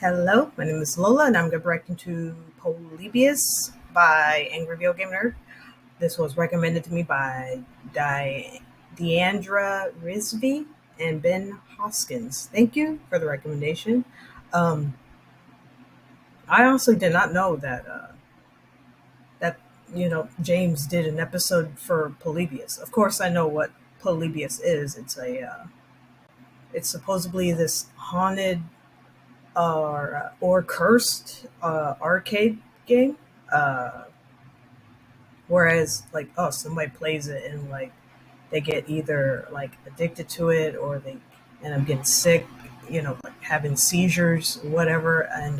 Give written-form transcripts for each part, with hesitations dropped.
Hello, my name is Lola, and I'm going to be reacting to Polybius by Angry Video Game Nerd. This was recommended to me by Deandra Rizvi and Ben Hoskins. Thank you for the recommendation. Um, I honestly did not know that James did an episode for Polybius. Of course, I know what Polybius is. It's supposedly this haunted or cursed arcade game. Uh, Whereas somebody plays it and they get either addicted to it or they end up getting sick, like having seizures, whatever, and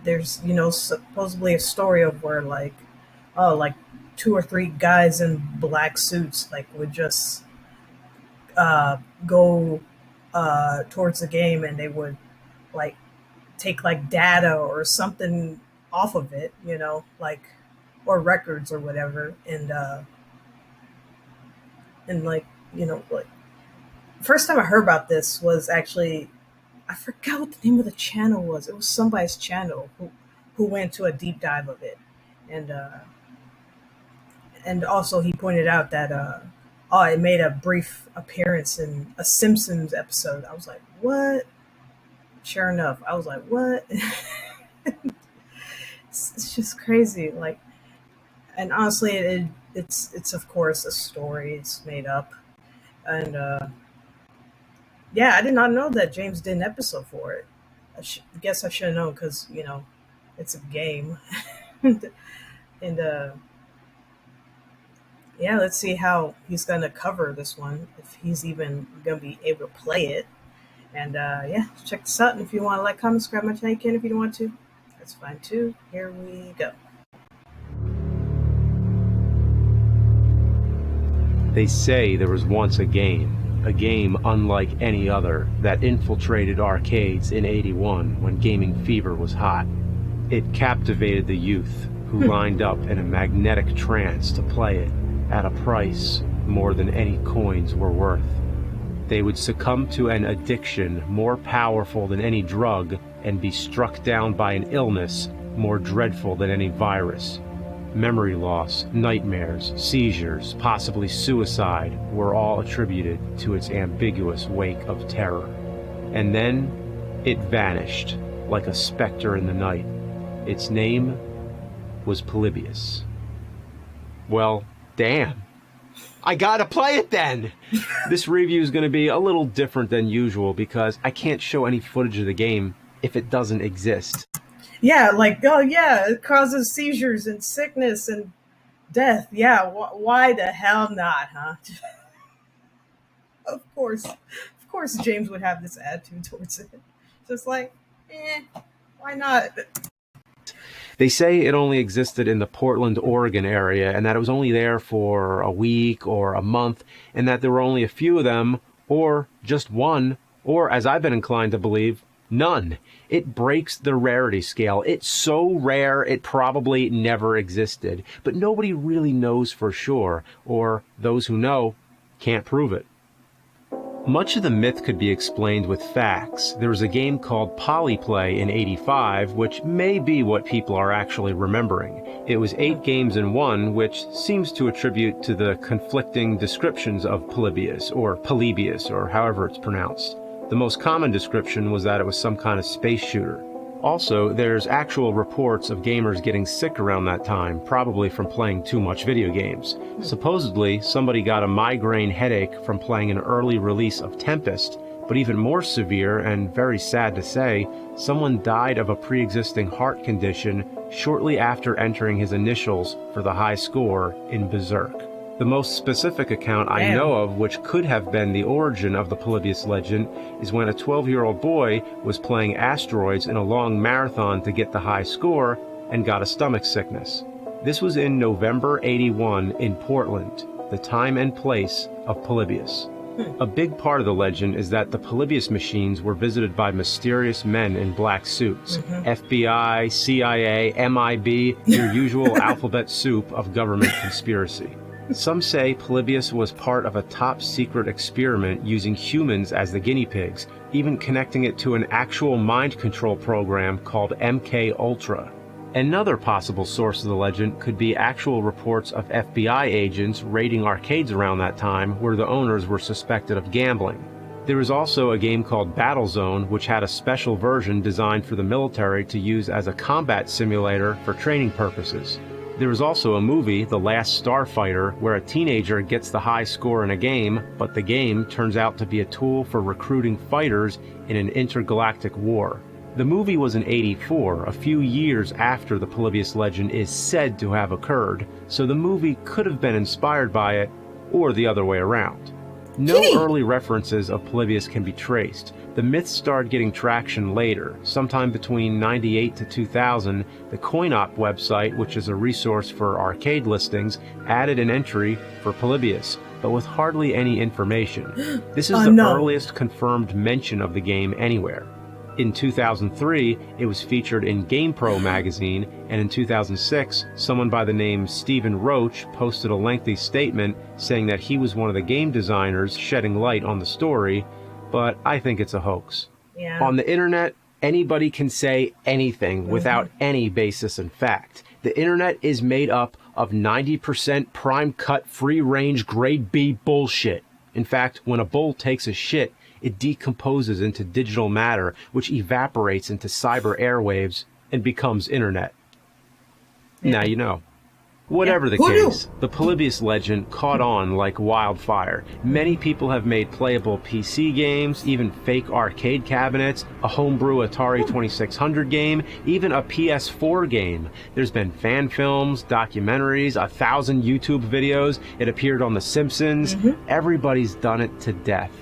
there's supposedly a story of where like two or three guys in black suits would just go towards the game, and they would like take data or something off of it, or records or whatever, and first time I heard about this was actually, I forgot what the name of the channel was. It was somebody's channel who went to a deep dive of it, and also he pointed out that it made a brief appearance in a Simpsons episode. I was like, what? Sure enough, I was like, what? It's just crazy. And honestly, it's of course a story. It's made up, and yeah, I did not know that James did an episode for it. Guess I should have known because it's a game, and yeah, let's see how he's gonna cover this one, if he's even gonna be able to play it. And yeah, check this out. And if you want to comment, subscribe my channel, you can. If you don't want to, that's fine too. Here we go. They say there was once a game unlike any other, that infiltrated arcades in '81 when gaming fever was hot. It captivated the youth, who lined up in a magnetic trance to play it at a price more than any coins were worth. They would succumb to an addiction more powerful than any drug and be struck down by an illness more dreadful than any virus. Memory loss, nightmares, seizures, possibly suicide were all attributed to its ambiguous wake of terror. And then it vanished like a specter in the night. Its name was Polybius. Well, damn. I gotta play it then! This review is going to be a little different than usual because I can't show any footage of the game if it doesn't exist. Yeah, oh yeah, it causes seizures and sickness and death. Yeah, why the hell not, huh? Of course, James would have this attitude towards it. Just why not? They say it only existed in the Portland, Oregon area, and that it was only there for a week or a month, and that there were only a few of them, or just one, or, as I've been inclined to believe, none. It breaks the rarity scale. It's so rare it probably never existed, but nobody really knows for sure, or those who know can't prove it. Much of the myth could be explained with facts. There was a game called Polyplay in '85, which may be what people are actually remembering. It was 8 games in one, which seems to attribute to the conflicting descriptions of Polybius, or however it's pronounced. The most common description was that it was some kind of space shooter. Also, there's actual reports of gamers getting sick around that time, probably from playing too much video games. Supposedly, somebody got a migraine headache from playing an early release of Tempest, but even more severe, and very sad to say, someone died of a pre-existing heart condition shortly after entering his initials for the high score in Berserk. The most specific account I know of, which could have been the origin of the Polybius legend, is when a 12-year-old boy was playing asteroids in a long marathon to get the high score and got a stomach sickness. This was in November '81 in Portland, the time and place of Polybius. A big part of the legend is that the Polybius machines were visited by mysterious men in black suits. FBI, CIA, MIB, your usual alphabet soup of government conspiracy. Some say Polybius was part of a top-secret experiment using humans as the guinea pigs, even connecting it to an actual mind control program called MK Ultra. Another possible source of the legend could be actual reports of FBI agents raiding arcades around that time where the owners were suspected of gambling. There was also a game called Battlezone, which had a special version designed for the military to use as a combat simulator for training purposes. There was also a movie, The Last Starfighter, where a teenager gets the high score in a game, but the game turns out to be a tool for recruiting fighters in an intergalactic war. The movie was in '84, a few years after the Polybius legend is said to have occurred, so the movie could have been inspired by it, or the other way around. No early references of Polybius can be traced. The myth started getting traction later. Sometime between '98 to 2000, the CoinOp website, which is a resource for arcade listings, added an entry for Polybius, but with hardly any information. This is the earliest confirmed mention of the game anywhere. In 2003, it was featured in GamePro magazine, and in 2006, someone by the name Stephen Roach posted a lengthy statement saying that he was one of the game designers shedding light on the story, but I think it's a hoax. Yeah. On the internet, anybody can say anything without any basis in fact. The internet is made up of 90% prime cut, free range, grade B bullshit. In fact, when a bull takes a shit, it decomposes into digital matter, which evaporates into cyber airwaves and becomes internet. Now you know. Whatever the case, the Polybius legend caught on like wildfire. Many people have made playable PC games, even fake arcade cabinets, a homebrew Atari 2600 game, even a PS4 game. There's been fan films, documentaries, 1,000 YouTube videos. It appeared on The Simpsons. Everybody's done it to death.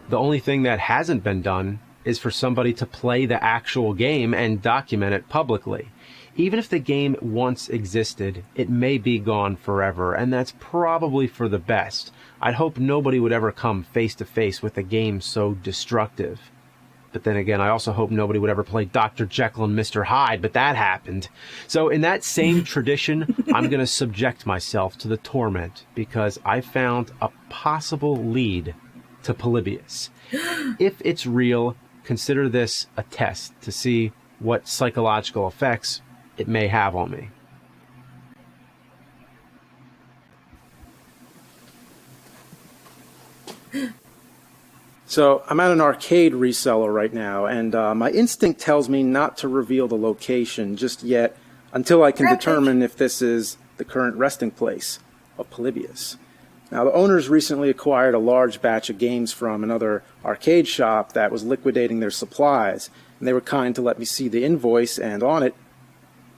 The only thing that hasn't been done is for somebody to play the actual game and document it publicly. Even if the game once existed, it may be gone forever, and that's probably for the best. I'd hope nobody would ever come face to face with a game so destructive. But then again, I also hope nobody would ever play Dr. Jekyll and Mr. Hyde, but that happened. So in that same tradition, I'm going to subject myself to the torment because I found a possible lead to Polybius. If it's real, consider this a test to see what psychological effects it may have on me. So I'm at an arcade reseller right now, and my instinct tells me not to reveal the location just yet until I can determine if this is the current resting place of Polybius. Now, the owners recently acquired a large batch of games from another arcade shop that was liquidating their supplies, and they were kind to let me see the invoice, and on it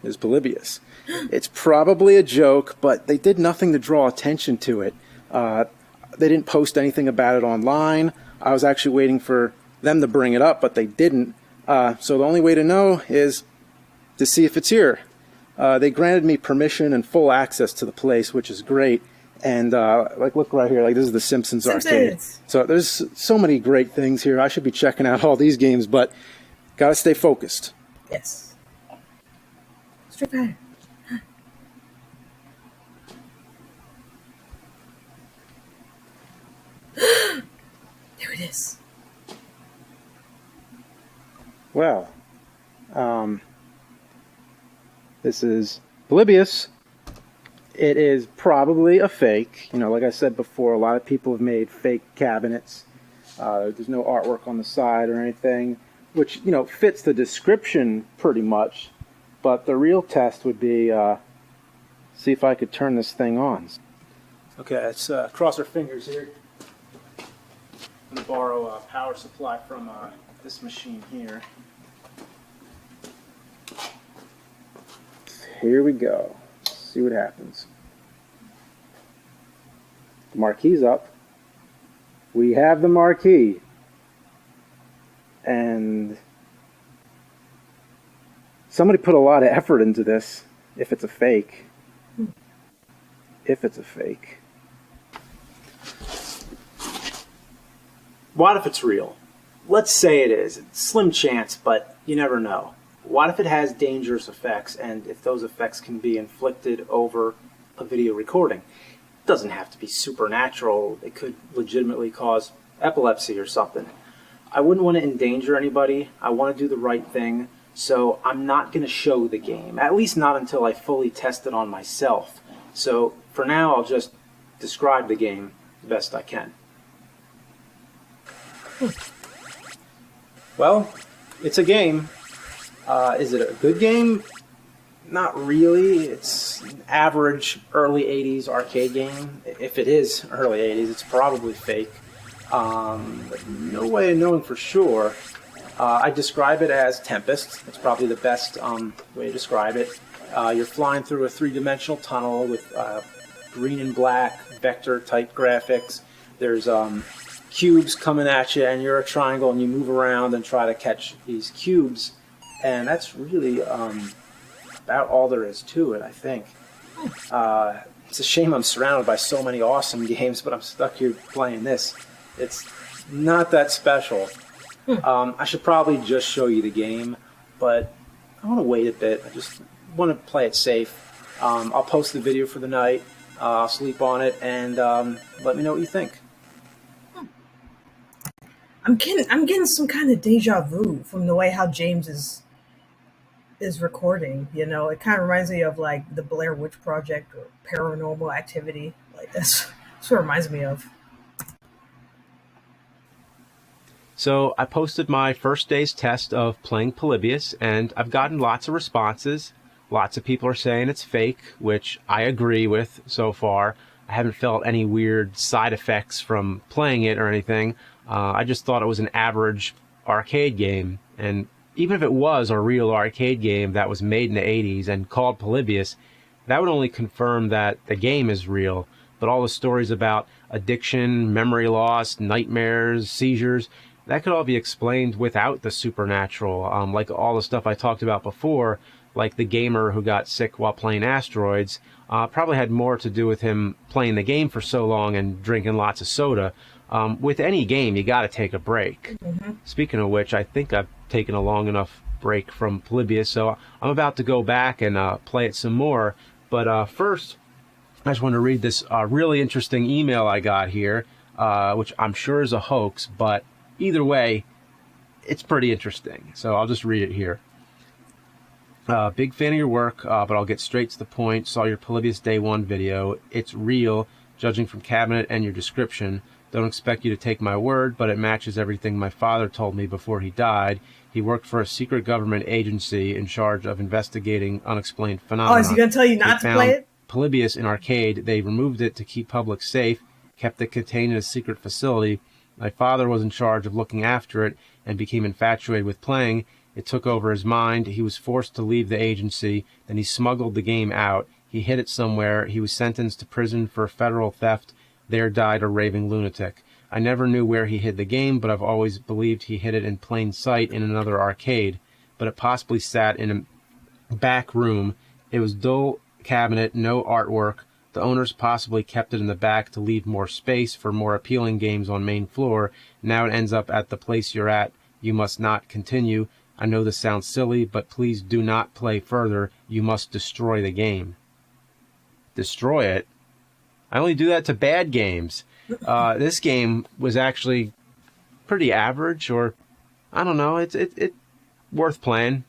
is Polybius. It's probably a joke, but they did nothing to draw attention to it. They didn't post anything about it online. I was actually waiting for them to bring it up, but they didn't. So the only way to know is to see if it's here. They granted me permission and full access to the place, which is great. And like, look right here, like this is the Simpsons arcade. So there's so many great things here. I should be checking out all these games, but gotta stay focused. Yes. Straight back. There it is. Well, this is Polybius. It is probably a fake. You know, like I said before, a lot of people have made fake cabinets. There's no artwork on the side or anything, which, you know, fits the description pretty much. But the real test would be see if I could turn this thing on. Okay, let's cross our fingers here. I'm going to borrow a power supply from this machine here. Here we go. Let's see what happens. The marquee's up. We have the marquee. And somebody put a lot of effort into this, if it's a fake. If it's a fake. What if it's real? Let's say it is. It's a slim chance, but you never know. What if it has dangerous effects, and if those effects can be inflicted over a video recording? doesn't have to be supernatural. It could legitimately cause epilepsy or something. I wouldn't want to endanger anybody. I want to do the right thing. So I'm not going to show the game, at least not until I fully test it on myself. So for now, I'll just describe the game the best I can. Well, it's a game. Is it a good game? Not really. It's an average early 80s arcade game. If it is early 80s, it's probably fake. But no way of knowing for sure. I describe it as Tempest. That's probably the best way to describe it. You're flying through a three-dimensional tunnel with green and black vector-type graphics. There's cubes coming at you, and you're a triangle, and you move around and try to catch these cubes. And that's really about all there is to it, I think. It's a shame I'm surrounded by so many awesome games, but I'm stuck here playing this. It's not that special. I should probably just show you the game, but I want to wait a bit. I just want to play it safe. I'll post the video for the night. I'll sleep on it, and let me know what you think. I'm getting some kind of deja vu from the way how James is recording. You know, it kind of reminds me of like the Blair Witch Project or Paranormal Activity. Like that's what it reminds me of. So I posted my first day's test of playing Polybius, and I've gotten lots of responses. Lots of people are saying it's fake, which I agree with so far. I haven't felt any weird side effects from playing it or anything. I just thought it was an average arcade game. And even if it was a real arcade game that was made in the 80s and called Polybius, that would only confirm that the game is real. But all the stories about addiction, memory loss, nightmares, seizures, that could all be explained without the supernatural. Like all the stuff I talked about before, like the gamer who got sick while playing Asteroids, probably had more to do with him playing the game for so long and drinking lots of soda. With any game, you got to take a break. Mm-hmm. Speaking of which, I think I've taken a long enough break from Polybius, so I'm about to go back and play it some more. But first, I just want to read this really interesting email I got here, which I'm sure is a hoax, but either way, it's pretty interesting. So I'll just read it here. Big fan of your work, but I'll get straight to the point. Saw your Polybius Day 1 video. It's real, judging from cabinet and your description. Don't expect you to take my word, but it matches everything my father told me before he died. He worked for a secret government agency in charge of investigating unexplained phenomena. Oh, is he going to tell you not to play it? Polybius in arcade. They removed it to keep public safe, kept it contained in a secret facility. My father was in charge of looking after it and became infatuated with playing. It took over his mind. He was forced to leave the agency. Then he smuggled the game out. He hid it somewhere. He was sentenced to prison for federal theft. There died a raving lunatic. I never knew where he hid the game, but I've always believed he hid it in plain sight in another arcade. But it possibly sat in a back room. It was dull cabinet, no artwork. The owners possibly kept it in the back to leave more space for more appealing games on main floor. Now it ends up at the place you're at. You must not continue. I know this sounds silly, but please do not play further. You must destroy the game. Destroy it? I only do that to bad games. This game was actually pretty average, or I don't know. It's worth playing.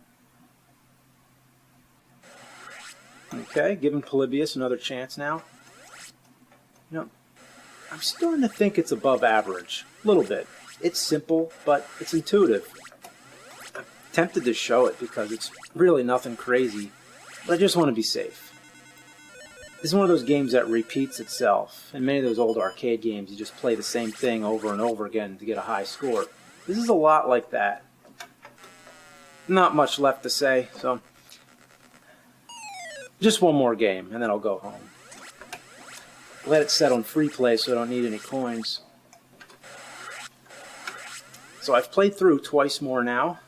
Okay, giving Polybius another chance now. You know, I'm starting to think it's above average. A little bit. It's simple, but it's intuitive. I'm tempted to show it because it's really nothing crazy, but I just want to be safe. This is one of those games that repeats itself. In many of those old arcade games, you just play the same thing over and over again to get a high score. This is a lot like that. Not much left to say, so just one more game, and then I'll go home. Let it set on free play so I don't need any coins. So I've played through twice more now.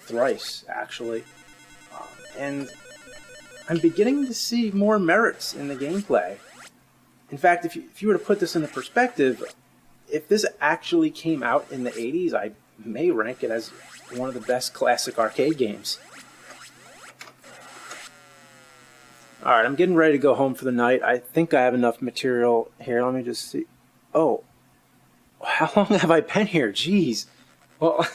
Thrice, actually. And I'm beginning to see more merits in the gameplay. In fact, if you were to put this into perspective, if this actually came out in the 80s, I may rank it as one of the best classic arcade games. All right, I'm getting ready to go home for the night. I think I have enough material here. Let me just see. Oh, how long have I been here? Jeez. Well,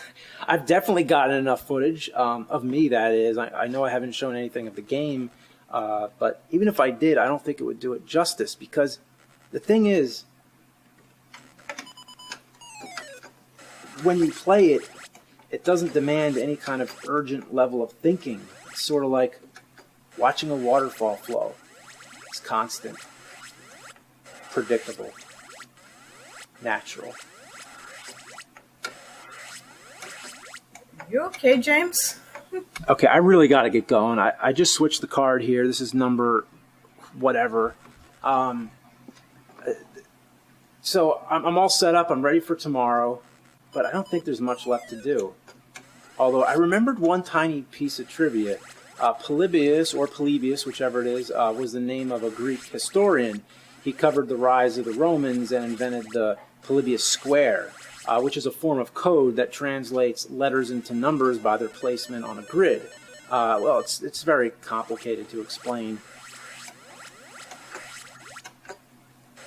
I've definitely gotten enough footage of me, that is. I know I haven't shown anything of the game, but even if I did, I don't think it would do it justice, because the thing is, when you play it, it doesn't demand any kind of urgent level of thinking. It's sort of like watching a waterfall flow. It's constant, predictable, natural. You okay, James? Okay, I really got to get going. I just switched the card here. This is number whatever. So I'm all set up. I'm ready for tomorrow, but I don't think there's much left to do. Although I remembered one tiny piece of trivia. Polybius, or Polybius, whichever it is, was the name of a Greek historian. He covered the rise of the Romans and invented the Polybius square, which is a form of code that translates letters into numbers by their placement on a grid. Well, it's very complicated to explain. I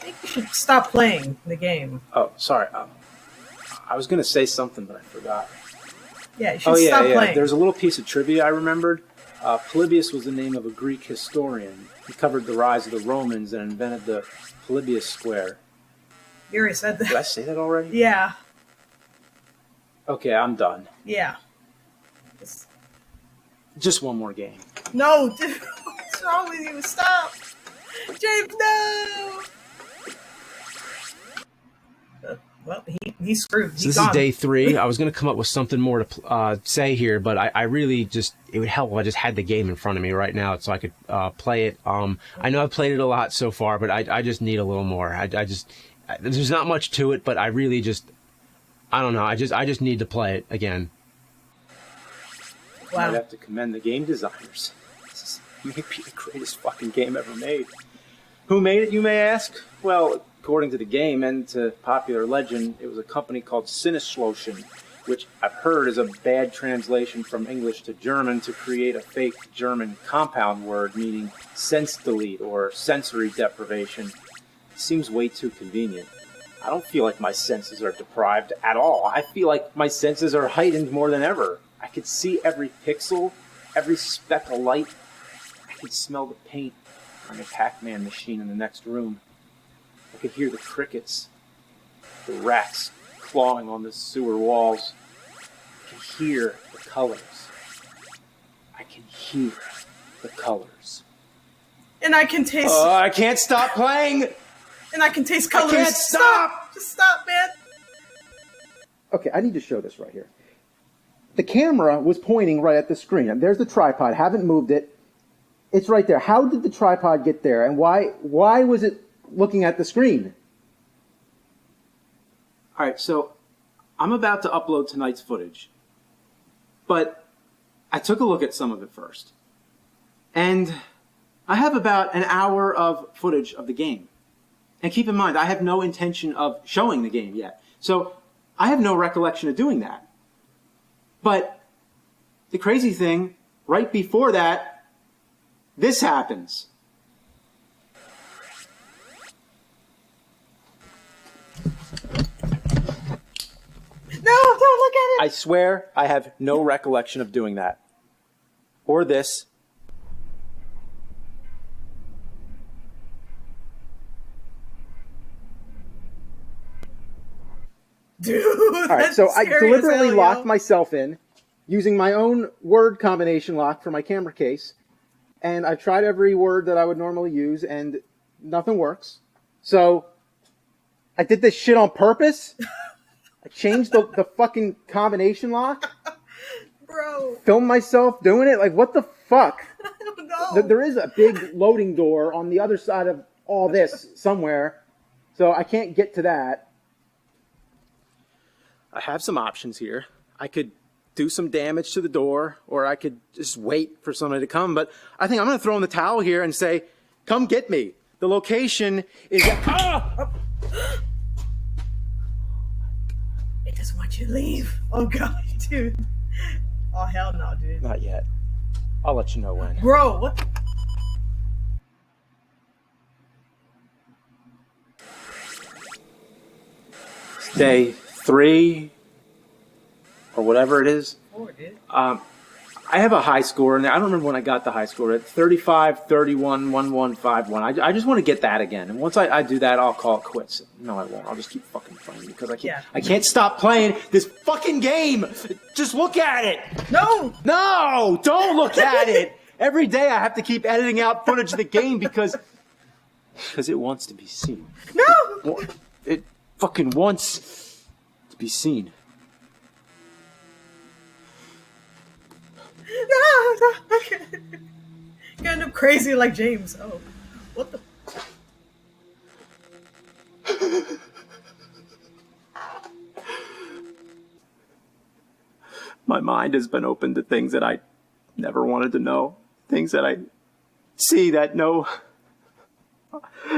think you should stop playing the game. Oh, sorry. I was going to say something, but I forgot. Yeah, you should stop playing. There's a little piece of trivia I remembered. Polybius was the name of a Greek historian. He covered the rise of the Romans and invented the Polybius square. You already said that. Did I say that already? Yeah. Okay, I'm done. Yeah. Just one more game. No, dude. What's wrong with you? Stop. James, no. Well, he's screwed. So this is day 3. I was going to come up with something more to say here, but I really just, it would help if I just had the game in front of me right now so I could play it. I know I've played it a lot so far, but I just need a little more. There's not much to it, but I really just, I don't know. I just need to play it again. Wow. I'd have to commend the game designers. This may be the greatest fucking game ever made. Who made it, you may ask? Well, according to the game and to popular legend, it was a company called Sinnesschlossen, which I've heard is a bad translation from English to German to create a fake German compound word meaning sense delete or sensory deprivation. It seems way too convenient. I don't feel like my senses are deprived at all. I feel like my senses are heightened more than ever. I could see every pixel, every speck of light. I could smell the paint on the Pac-Man machine in the next room. I could hear the crickets, the rats clawing on the sewer walls. I can hear the colors. I can hear the colors. And I can taste... I can't stop playing! And I can taste colors. I can't stop! Just stop, man. Okay, I need to show this right here. The camera was pointing right at the screen. And there's the tripod. Haven't moved it. It's right there. How did the tripod get there? And why was it looking at the screen? All right, so I'm about to upload tonight's footage. But I took a look at some of it first. And I have about an hour of footage of the game. And keep in mind, I have no intention of showing the game yet. So I have no recollection of doing that. But the crazy thing, right before that, this happens. No, don't look at it. I swear I have no recollection of doing that. Or this. Dude, All right, so I deliberately locked myself in using my own word combination lock for my camera case. And I've tried every word that I would normally use, and nothing works. So I did this shit on purpose. I changed the fucking combination lock. Bro. Filmed myself doing it. Like, what the fuck? I don't know. There is a big loading door on the other side of all this somewhere. So I can't get to that. I have some options here. I could do some damage to the door, or I could just wait for somebody to come. But I think I'm going to throw in the towel here and say, come get me. The location is... It doesn't want you to leave. Oh, God, dude. Oh, hell no, dude. Not yet. I'll let you know when. Bro, what? day 3 or whatever it is. 4, dude. I have a high score, and I don't remember when I got the high score. At 35, 31, 1151. I just want to get that again. And once I do that, I'll call it quits. No, I won't. I'll just keep fucking playing because I can't stop playing this fucking game. Just look at it. No, don't look at it. Every day I have to keep editing out footage of the game because it wants to be seen. No, It fucking wants to be seen. no. Okay. You end up crazy like James. Oh, what the? My mind has been open to things that I never wanted to know. Things that I see that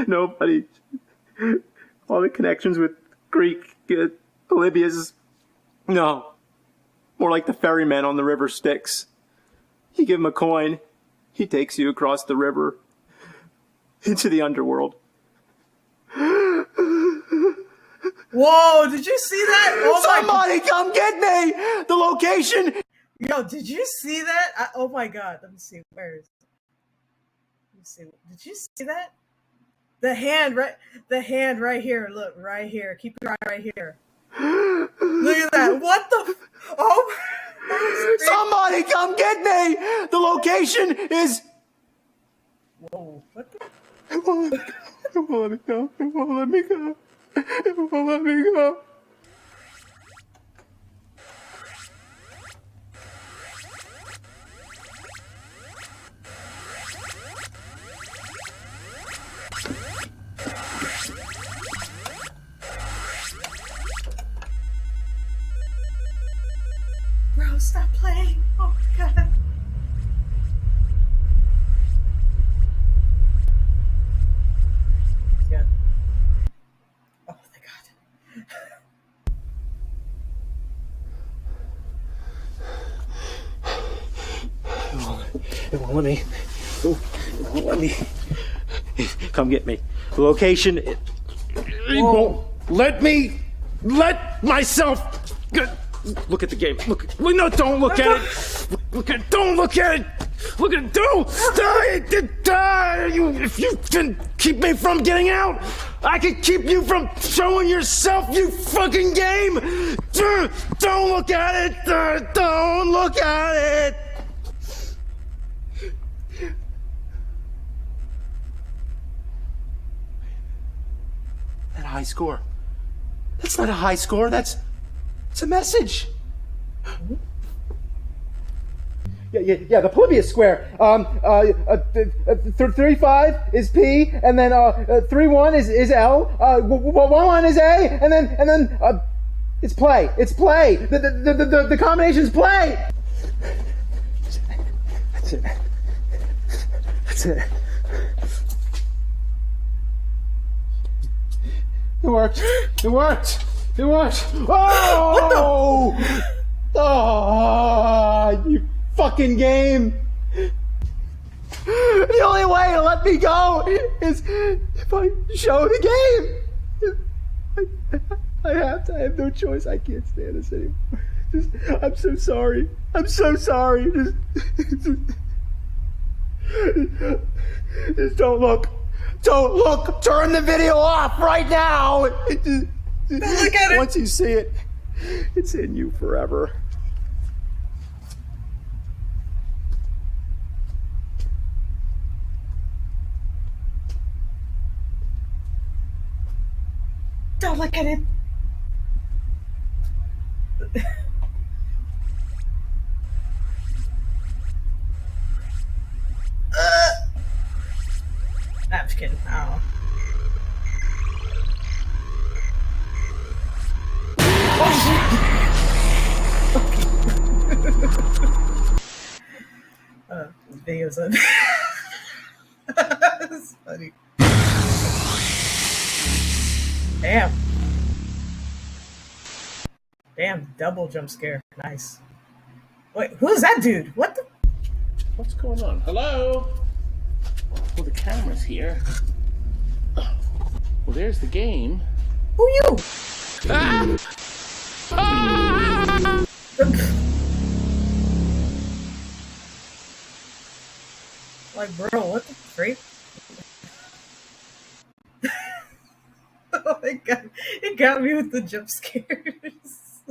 nobody. All the connections with Greek, Polybius. No. More like the ferryman on the river Styx. You give him a coin, he takes you across the river into the underworld. Whoa, did you see that? Oh Somebody come get me! The location! Yo, did you see that? Oh my god, let me see. Where is it? Let me see. Did you see that? The hand right here. Look, right here. Keep your eye right here. Look at that. What the? Oh. Somebody come get me! The location is. Whoa. What the? It won't let me go. It won't let me go. It won't let me go. Bro, stop playing. Oh my god. Yeah. Oh my god. It won't let me. It won't let me. Come get me. The location. It won't let me let myself. Look at the game. Look. No, don't look at it. Don't look at it. Look at it. Don't. If you can keep me from getting out, I can keep you from showing yourself, you fucking game. Don't look at it. Don't look at it. That high score. That's not a high score. It's a message. Yeah, the Polybius square. 35 is P, and then 31 is L. 1 is A, and then it's play. It's play. The combination is play. That's it. That's it. It worked. It worked. It worked. Oh! Oh, you fucking game. The only way to let me go is if I show the game. I have no choice. I can't stand this anymore. I'm so sorry. I'm so sorry. Just don't look. Don't look. Turn the video off right now. Don't look at it. Once you see it, it's in you forever. Don't look at it. I'm just kidding. Oh. Videos on. That's funny. Damn. Damn, double jump scare. Nice. Wait, who's that dude? What the? What's going on? Hello? Well, the camera's here. Well, there's the game. Who you? Like, bro, what the freak? Oh my god, it got me with the jump scares.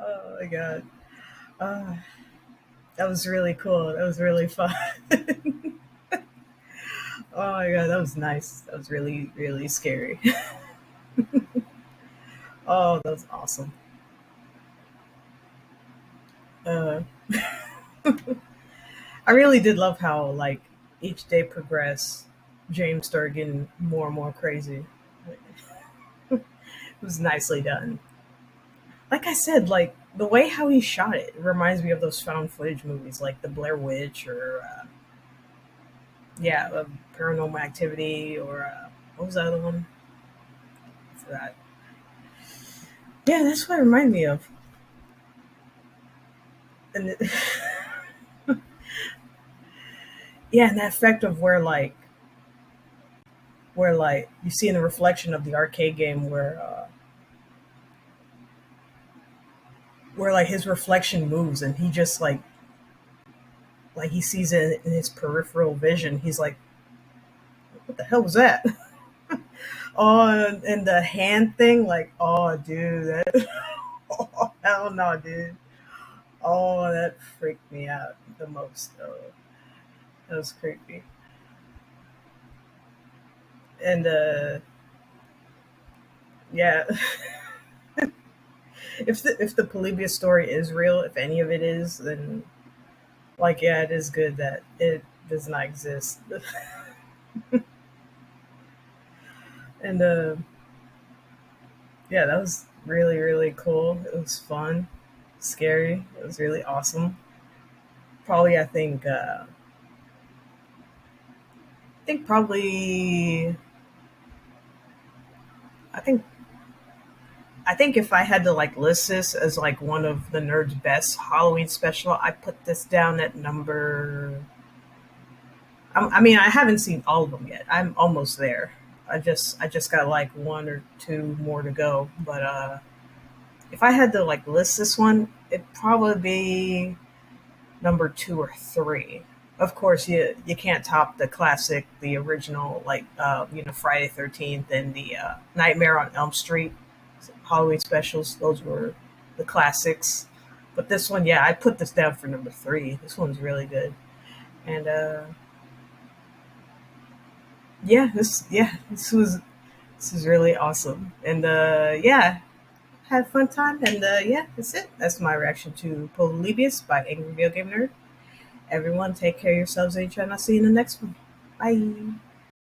Oh my god. Uh, that was really cool. That was really fun. Oh my god, that was nice. That was really, really scary. Oh, that was awesome. Uh, I really did love how, like, each day progressed, James started getting more and more crazy. It was nicely done. Like I said, like the way how he shot it reminds me of those found footage movies, like the Blair Witch or yeah, Paranormal Activity or what was the other one? I forgot. Yeah, that's what it reminded me of. And yeah, and that effect of where you see in the reflection of the arcade game where like his reflection moves and he just like he sees it in his peripheral vision. He's like, what the hell was that? Oh, and the hand thing, like, oh, dude, that, oh, hell no, dude. Oh, that freaked me out the most, though. That was creepy. And, yeah, if the Polybius story is real, if any of it is, then, like, yeah, it is good that it does not exist. And, yeah, that was really, really cool. It was fun, scary. It was really awesome. Probably, I think probably I think I think if I had to like list this as like one of the nerd's best Halloween special, I put this down at number. I mean, I haven't seen all of them yet. I'm almost there. I just got like one or two more to go. But if I had to like list this one, it'd probably be number two or three. Of course, you can't top the classic, the original, like Friday 13th and the Nightmare on Elm Street Halloween specials. Those were the classics. But this one, yeah, I put this down for number three. This one's really good, and this is really awesome, and yeah, had a fun time, and yeah, that's it. That's my reaction to Polybius by Angry Video Game Nerd. Everyone, take care of yourselves and each other. I'll see you in the next one. Bye.